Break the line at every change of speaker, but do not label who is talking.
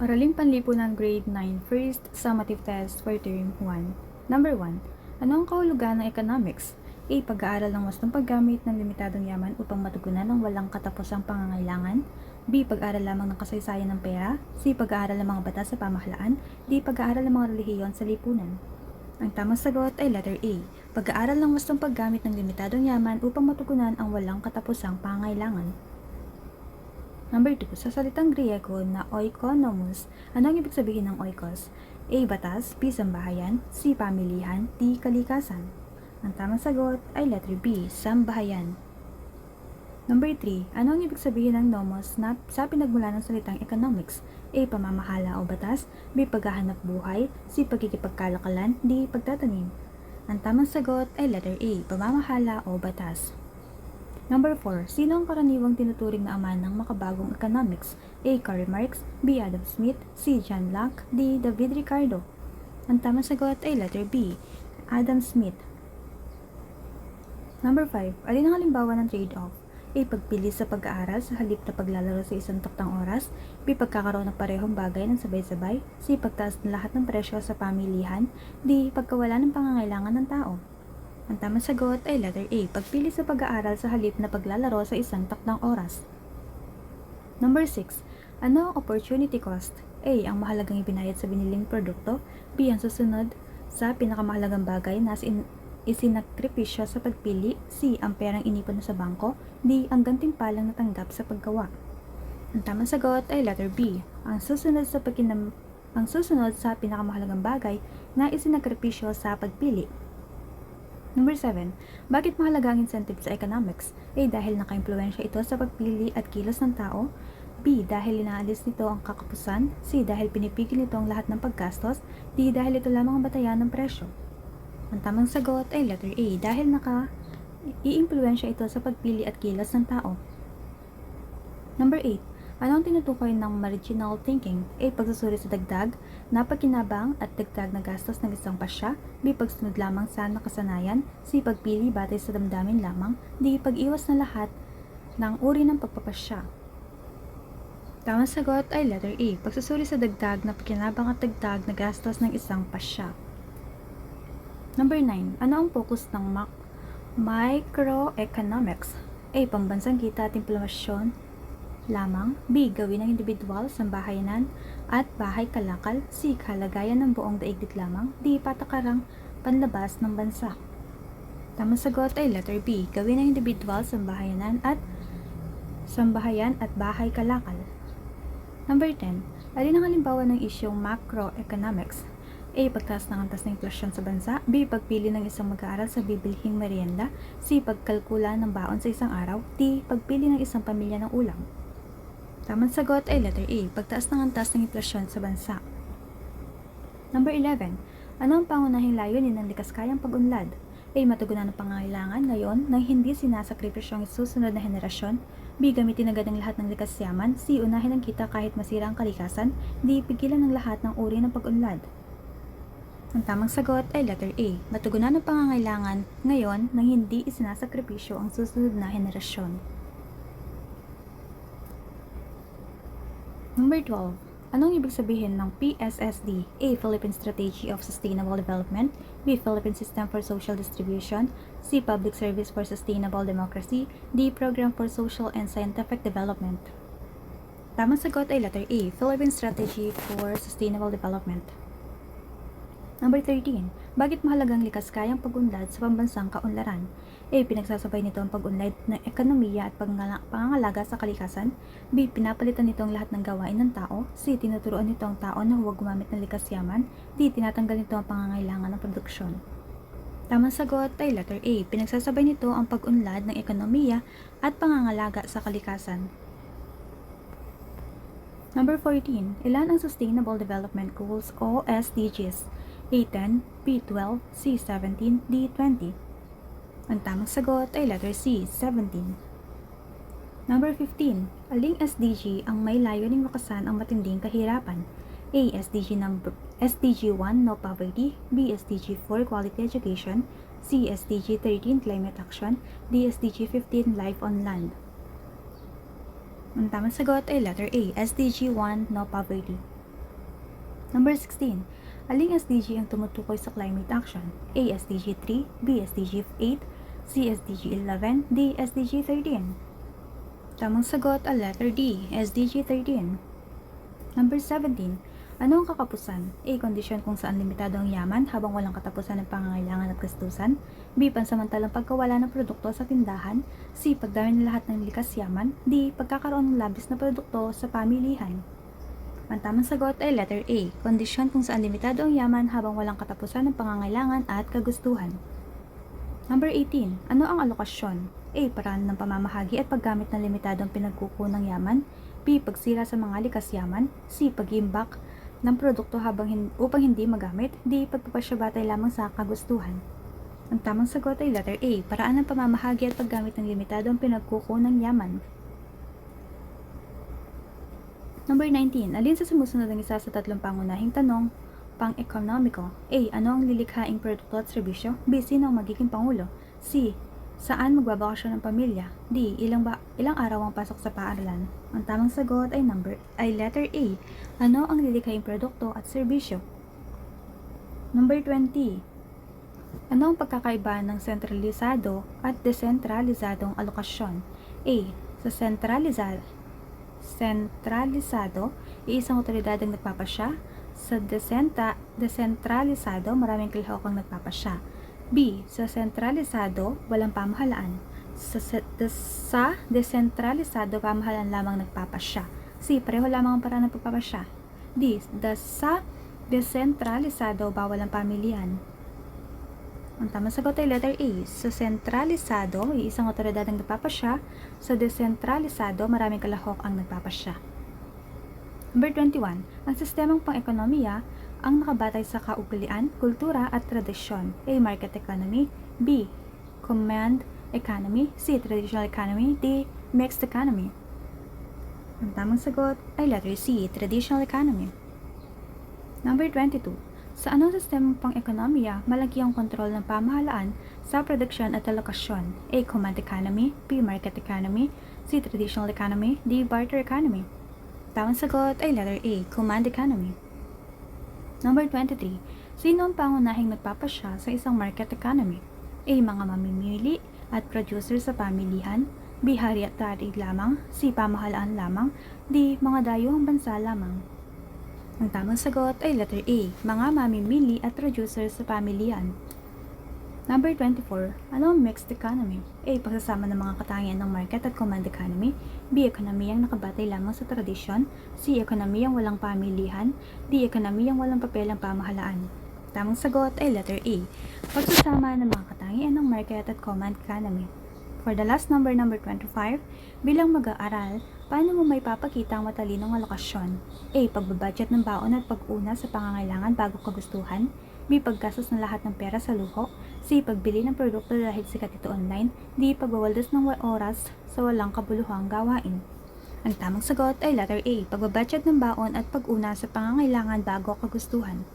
Araling Panlipunan Grade 9 First Summative Test for Term 1. Number 1. Ano ang kahulugan ng economics? A. Pag-aaral ng wastong paggamit ng limitadong yaman upang matugunan ng walang katapusang pangangailangan. B. Pag-aaral lamang ng kasaysayan ng pera. C. Pag-aaral ng mga batas sa pamahalaan. D. Pag-aaral ng mga relihiyon sa lipunan. Ang tamang sagot ay letter A. Pag-aaral ng wastong paggamit ng limitadong yaman upang matugunan ang walang katapusang pangangailangan. Number 2. Sa salitang Griego na oikonomos, ano ang ibig sabihin ng oikos? A. Batas, B. Sambahayan, C. Pamilihan, D. Kalikasan. Ang tamang sagot ay letter B. Sambahayan. Number 3. Ano ang ibig sabihin ng nomos na sa pinagmula ng salitang economics? A. Pamamahala o batas, B. Paghahanap buhay, C. Pagkikipagkalakalan, D. Pagtatanim. Ang tamang sagot ay letter A. Pamamahala o batas. Number 4. Sino ang karaniwang tinuturing na ama ng makabagong economics? A. Karl Marx, B. Adam Smith, C. John Locke, D. David Ricardo. Ang tamang sagot ay letter B. Adam Smith. Number 5. Alin ang halimbawa ng trade-off? A. Pagpili sa pag-aaral sa halip na paglalaro sa isang taktang oras. B. Pagkakaroon ng parehong bagay ng sabay-sabay. C. Pagtaas ng lahat ng presyo sa pamilihan. D. Pagkawala ng pangangailangan ng tao. Ang tamang sagot ay letter A. Pagpili sa pag-aaral sa halip na paglalaro sa isang takdang oras. Number 6. Ano ang opportunity cost? A. Ang mahalagang ibinayad sa biniling produkto. B. Ang susunod sa pinakamahalagang bagay na isinakripisyo sa pagpili. C. Ang perang inipon sa bangko. D. Ang gantimpalang natanggap sa paggawa. Ang tamang sagot ay letter B. Ang susunod sa pinakamahalagang bagay na isinakripisyo sa pagpili. Number 7. Bakit mahalaga ang incentive sa economics? A. Dahil naka-impluwensya ito sa pagpili at kilos ng tao. B. Dahil inaalis nito ang kakapusan. C. Dahil pinipigil nito ang lahat ng paggastos. D. Dahil ito lamang ang batayan ng presyo. Ang tamang sagot ay letter A. Dahil naka-iimpluwensya ito sa pagpili at kilos ng tao. Number 8. Ano ang tinutukoy ng marginal thinking? A. Pagsusuri sa dagdag na pagkinabang at dagdag na gastos ng isang pasya. B. Pagsunod lamang sa nakasanayan. C. Pagpili batay sa damdamin lamang. D. Pag-iwas na lahat ng uri ng pagpapasya. Tamang sagot ay letter A. Pagsusuri sa dagdag na pagkinabang at dagdag na gastos ng isang pasya. Number 9. Ano ang focus ng microeconomics? A. Pambansang kita at implementasyon lamang. B. Gawin ng individual, sambahayanan at bahay kalakal. C. Kalagayan ng buong daigdig lamang. D. Patakarang panlabas ng bansa. Tamang sagot ay letter B. Gawin ng individual, sambahayan at bahay kalakal. Number 10. Alin ang halimbawa ng isyong macroeconomics? A. Pagtaas ng antas ng inflasyon sa bansa. B. Pagpili ng isang mag-aaral sa bibilhing merienda. C. Pagkalkula ng baon sa isang araw. D. Pagpili ng isang pamilya ng ulam. Tamang sagot ay letter A. Pagtaas ng antas ng inflasyon sa bansa. Number 11. Ano ang pangunahing layunin ng likas kayang pag-unlad? A. Matugunan ang pangangailangan ngayon nang hindi sinasakripisyo ang susunod na henerasyon. B. Gamitin agad ang lahat ng likas yaman. C. Unahin ang kita kahit masira ang kalikasan. D. Pigilan ang lahat ng uri ng pag-unlad. Ang tamang sagot ay letter A. Matugunan ang pangangailangan ngayon nang hindi isinasakripisyo ang susunod na henerasyon. Number 12. Anong ibig sabihin ng PSSD? A. Philippine Strategy of Sustainable Development. B. Philippine System for Social Distribution. C. Public Service for Sustainable Democracy. D. Program for Social and Scientific Development. Tamang sagot ay letter A. Philippine Strategy for Sustainable Development. Number 13. Bakit mahalagang likas kayang pag-unlad sa pambansang kaunlaran? A. Pinagsasabay nito ang pag-unlad ng ekonomiya at pangangalaga sa kalikasan. B. Pinapalitan nito ang lahat ng gawain ng tao. C. Tinuturuan nito ang tao na huwag gumamit ng likas yaman. D. Tinatanggal nito ang pangangailangan ng produksyon. Tamang sagot ay letter A. Pinagsasabay nito ang pag-unlad ng ekonomiya at pangangalaga sa kalikasan. Number 14. Ilan ang Sustainable Development Goals o SDGs? A. 10, B. 12, C. 17, D. 20. Ang tamang sagot ay letter C. 17. Number 15. Aling SDG ang may layuning wakasan ang matinding kahirapan? A. SDG 1, No Poverty. B. SDG 4, Quality Education. C. SDG 13, Climate Action. D. SDG 15, Life on Land. Ang tamang sagot ay letter A. SDG 1, No Poverty. Number 16. Aling SDG ang tumutukoy sa climate action? A. SDG 3, B. SDG 8, C. SDG 11, D. SDG 13. Tamang sagot ay letter D, SDG 13. Number 17. Ano ang kakapusan? A. Kondisyon kung saan limitado ang yaman habang walang katapusan ng pangangailangan at gastusan. B. Pansamantalang pagkawala ng produkto sa tindahan. C. Pagdami ng lahat ng likas yaman. D. Pagkakaroon ng labis na produkto sa pamilihan. Ang tamang sagot ay letter A. Kondisyon kung saan limitado ang yaman habang walang katapusan ng pangangailangan at kagustuhan. Number 18. Ano ang alokasyon? A. Paraan ng pamamahagi at paggamit ng limitadong pinagkukunang yaman. B. Pagsira sa mga likas yaman. C. Pag-iimbak ng produkto upang hindi magamit. D. Pagpapasya batay lamang sa kagustuhan. Ang tamang sagot ay letter A. Paraan ng pamamahagi at paggamit ng limitadong pinagkukunang yaman. Number 19. Alin sa sumusunod ang isa sa tatlong pangunahing tanong pang-ekonomiko? A. Ano ang lilikhaing produkto at serbisyo? B. Sino ang magiging pangulo? C. Saan magbabakasyon ng pamilya? D. Ilang araw ang pasok sa paaralan? Ang tamang sagot ay letter A. Ano ang lilikhaing produkto at serbisyo? Number 20. Ano ang pagkakaiba ng sentralisado at desentralisadong alokasyon? A. Sa sentralisado, iisang otoridad ang nagpapasya. Sa desentralisado, maraming kalahok ang nagpapasya. B. Sa sentralisado, walang pamahalaan. Sa desentralisado, pamahalaan lamang nagpapasya. C. Pareho lamang ang paraan ng pagpapasya. D. Sa desentralisado, bawal ang pamilihan. Ang tamang sagot ay letter A. Sa sentralisado, iisang otoridad ang nagpapasya. Sa desentralisado, maraming kalahok ang nagpapasya. Number 21. Ang sistemang pang-ekonomiya ang nakabatay sa kaugalian, kultura at tradisyon. A. Market economy. B. Command economy. C. Traditional economy. D. Mixed economy. Ang tamang sagot ay letter C. Traditional economy. Number 22. Sa anong sistemang pang-ekonomiya malaki ang kontrol ng pamahalaan sa produksyon at alokasyon? A. Command economy. B. Market economy. C. Traditional economy. D. Barter economy. Tamang sagot ay letter A. Command economy. Number 23. Sino ang pangunahing nagpapasya sa isang market economy? A. Mga mamimili at producer sa pamilihan. B. Hari at tari lamang. C. Pamahalaan lamang. D. Mga dayuhang bansa lamang. Ang tamang sagot ay letter A. Mga mamimili at producer sa pamilihan. Number 24. Ano ang mixed economy? A. Pagsasama ng mga katangian ng market at command economy. B. Ekonomiyang nakabatay lamang sa tradisyon. C. Ekonomiyang walang pamilihan. D. Ekonomiyang walang papel ang pamahalaan. Tamang sagot ay letter A. Pagsasama ng mga katangian ng market at command economy. For the last number 25, bilang mag-aaral, paano mo may papakita ang matalinong alokasyon? A. Pagbabudget ng baon at pag-una sa pangangailangan bago kagustuhan. B. Paggastos ng lahat ng pera sa luho. C. Pagbili ng produkto dahil sikat ito online. D. Pagbawaldas ng oras sa walang kabuluhang gawain. Ang tamang sagot ay letter A. Pagbabudget ng baon at pag-una sa pangangailangan bago kagustuhan.